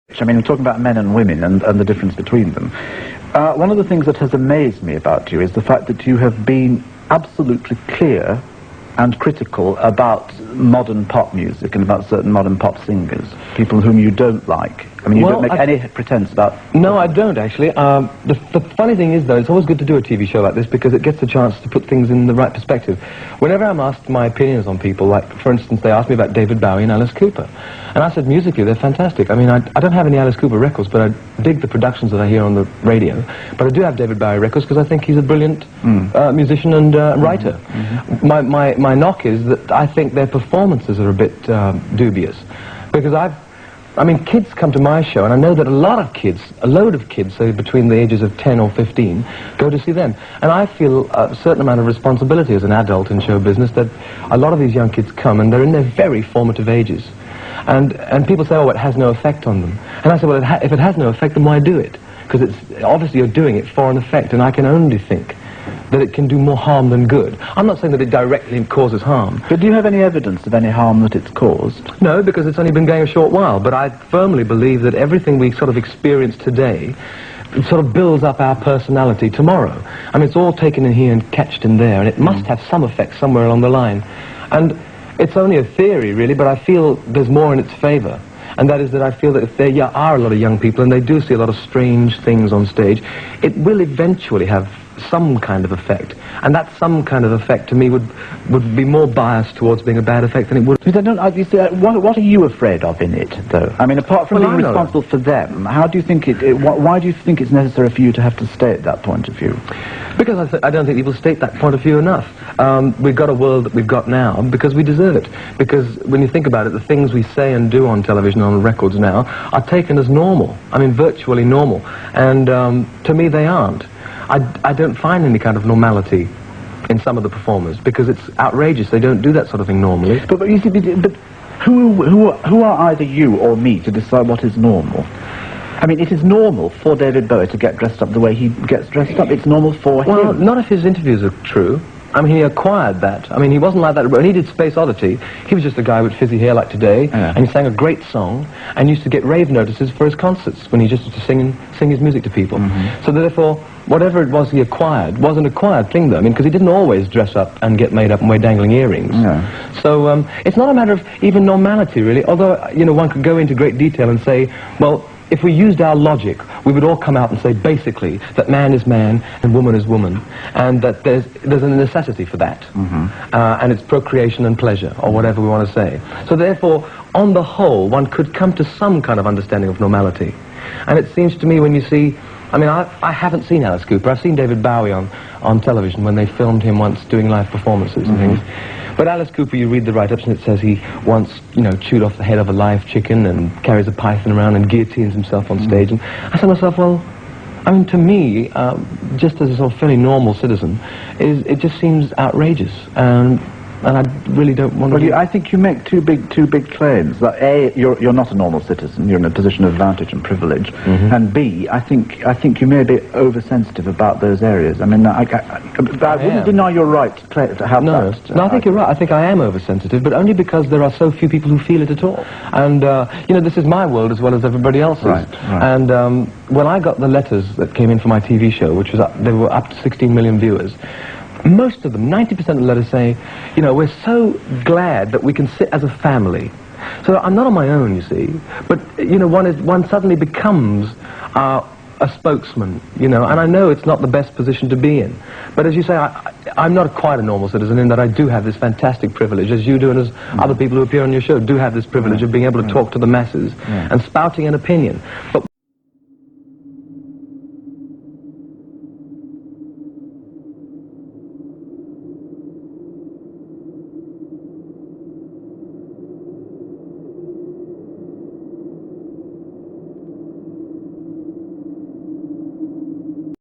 I mean, we're talking about men and women and the difference between them. One of the things that has amazed me about you is the fact that you have been absolutely clear and critical about modern pop music and about certain modern pop singers, people whom you don't like. I mean, you don't make any pretense about... No, I don't, actually. The funny thing is, though, it's always good to do a TV show like this because it gets a chance to put things in the right perspective. Whenever I'm asked my opinions on people, like, for instance, they asked me about David Bowie and Alice Cooper, and I said, musically, they're fantastic. I mean, I don't have any Alice Cooper records, but I dig the productions that I hear on the radio. But I do have David Bowie records because I think he's a brilliant musician and writer. My knock is that I think their performances are a bit dubious, because I mean, kids come to my show, and I know that a load of kids, say between the ages of 10 or 15, go to see them. And I feel a certain amount of responsibility as an adult in show business that a lot of these young kids come, and they're in their very formative ages. And people say, oh, it has no effect on them. And I say, well, if it has no effect, then why do it? Because it's obviously you're doing it for an effect, and I can only think that it can do more harm than good. I'm not saying that it directly causes harm. But do you have any evidence of any harm that it's caused? No, because it's only been going a short while. But I firmly believe that everything we sort of experience today sort of builds up our personality tomorrow. I mean, it's all taken in here and catched in there, and it must have some effect somewhere along the line. And it's only a theory, really, but I feel there's more in its favor. And that is that I feel that if there are a lot of young people and they do see a lot of strange things on stage, it will eventually have some kind of effect. And that some kind of effect, to me, would be more biased towards being a bad effect than it would... What are you afraid of in it, though? I mean, apart from being responsible for them, how do you think why do you think it's necessary for you to have to state that point of view? Because I don't think people state that point of view enough. We've got a world that we've got now because we deserve it. Because when you think about it, the things we say and do on television, on records now, are taken as normal. I mean, virtually normal. And to me, they aren't. I don't find any kind of normality in some of the performers because it's outrageous. They don't do that sort of thing normally. But you see, who are either you or me to decide what is normal? I mean, it is normal for David Bowie to get dressed up the way he gets dressed up. It's normal for him. Well, not if his interviews are true. I mean, he acquired that. I mean, he wasn't like that. When he did Space Oddity, he was just a guy with fizzy hair like today, and he sang a great song, and used to get rave notices for his concerts when he just used to sing his music to people. So therefore, whatever it was he acquired was an acquired thing, though. I mean, because he didn't always dress up and get made up and wear dangling earrings. So it's not a matter of even normality, really. Although, you know, one could go into great detail and say, well, if we used our logic, we would all come out and say, basically, that man is man and woman is woman, and that there's a necessity for that, and it's procreation and pleasure, or whatever we want to say. So therefore, on the whole, one could come to some kind of understanding of normality. And it seems to me when you see, I mean, I haven't seen Alice Cooper. I've seen David Bowie on television when they filmed him once doing live performances and things. But Alice Cooper, you read the write-ups and it says he once, you know, chewed off the head of a live chicken and carries a python around and guillotines himself on stage. And I said to myself, well, I mean, to me, just as a sort of fairly normal citizen, it just seems outrageous. And I really don't want to... Well, I think you make two big claims. That A, you're not a normal citizen. You're in a position of advantage and privilege. And B, I think you may be oversensitive about those areas. I mean, I wouldn't deny your right to have that. No, I think you're right. I think I am oversensitive, but only because there are so few people who feel it at all. And you know, this is my world as well as everybody else's. Right. And when I got the letters that came in for my TV show, which was they were up to 16 million viewers. Most of them, 90% of the letters say, you know, we're so glad that we can sit as a family. So I'm not on my own, you see, but, you know, one suddenly becomes a spokesman, you know, and I know it's not the best position to be in. But as you say, I'm not quite a normal citizen in that I do have this fantastic privilege, as you do and as other people who appear on your show do have this privilege of being able to talk to the masses and spouting an opinion. But